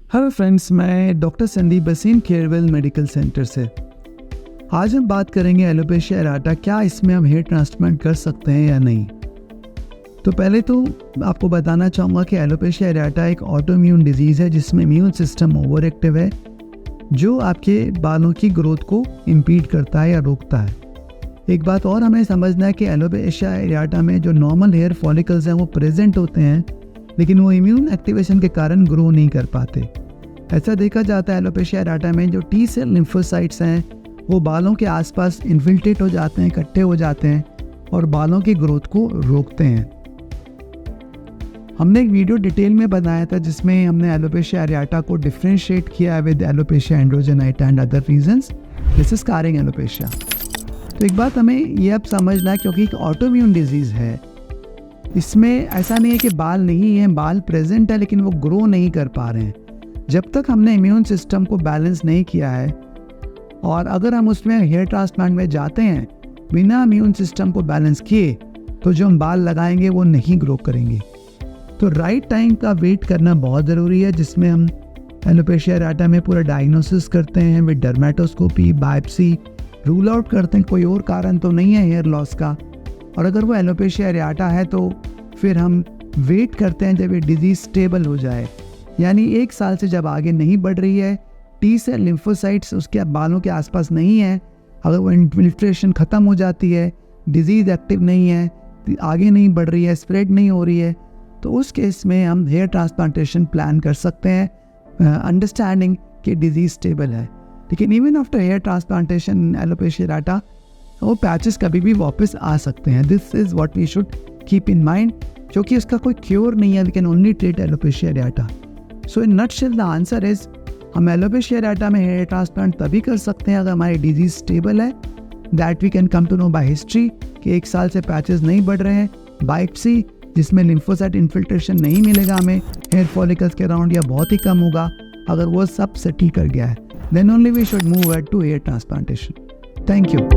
Hello friends, मैं doctor Sandeep बसीन Carewell medical centre से। आज हम बात करेंगे एलोपेशिया एरेटा, क्या इसमें हम हेयर ट्रांसप्लांट कर सकते हैं या नहीं। तो पहले तो आपको बताना चाहूँगा कि एलोपेशिया एरेटा एक ऑटोइम्यून डिजीज़ है जिसमें इम्यून सिस्टम ओवर एक्टिव है, जो आपके बालों की ग्रोथ को इम्पीड करता है या रोकता है। एक बात और हमें समझना है कि एलोपेशिया एरेटा में जो नॉर्मल हेयर फॉलिकल्स हैं वो प्रेजेंट होते हैं, लेकिन वो इम्यून एक्टिवेशन के कारण ग्रो नहीं कर पाते। ऐसा देखा जाता है एलोपेशिया एरेटा में जो टी सेल लिम्फोसाइट्स हैं वो बालों के आसपास इन्फिल्ट्रेट हो जाते हैं, इकट्ठे हो जाते हैं और बालों की ग्रोथ को रोकते हैं। हमने एक वीडियो डिटेल में बनाया था जिसमें हमने एलोपेशिया एरेटा को डिफ्रेंशिएट किया है with alopecia androgenetica and other reasons. This is scarring alopecia. तो एक बात हमें ये अब समझना है, क्योंकि एक ऑटोइम्यून डिजीज़ है, इसमें ऐसा नहीं है कि बाल नहीं हैं, बाल प्रेजेंट है लेकिन वो ग्रो नहीं कर पा रहे हैं। जब तक हमने इम्यून सिस्टम को बैलेंस नहीं किया है और अगर हम उसमें हेयर ट्रांसप्लांट में जाते हैं बिना इम्यून सिस्टम को बैलेंस किए, तो जो हम बाल लगाएंगे वो नहीं ग्रो करेंगे। तो राइट टाइम का वेट करना बहुत ज़रूरी है, जिसमें हम एलोपेशिया एरेटा में पूरा डायग्नोसिस करते हैं विद डर्मेटोस्कोपी, बायोप्सी, रूल आउट करते हैं कोई और कारण तो नहीं है हेयर लॉस का। और अगर वो एलोपेशिया एरेटा है तो फिर हम वेट करते हैं जब ये डिजीज़ स्टेबल हो जाए, यानी 1 साल से जब आगे नहीं बढ़ रही है, टी सेल लिम्फोसाइट्स उसके बालों के आसपास नहीं है, अगर वो इन्फिल्ट्रेशन ख़त्म हो जाती है, डिजीज़ एक्टिव नहीं है, आगे नहीं बढ़ रही है, स्प्रेड नहीं हो रही है, तो उस केस में हम हेयर ट्रांसप्लांटेशन प्लान कर सकते हैं, अंडरस्टैंडिंग कि डिजीज़ स्टेबल है। लेकिन even after hair transplantation alopecia areata वो पैचेस कभी भी वापस आ सकते हैं। This is what we should keep in mind, क्योंकि उसका कोई क्योर नहीं है। We can only treat alopecia areata. So in nutshell the answer is, हम एलोपेशिया एरेटा में हेयर ट्रांसप्लांट तभी कर सकते हैं अगर हमारी डिजीज़ स्टेबल है। That we can come to know by history कि 1 साल से पैचेस नहीं बढ़ रहे हैं, बायोप्सी जिसमें लिम्फोसाइट इन्फिल्ट्रेशन नहीं मिलेगा हमें हेयर फॉलिकल्स के अराउंड या बहुत ही कम होगा, अगर वो सब सेटल कर गया है, then only we should move to hair transplantation. Thank you.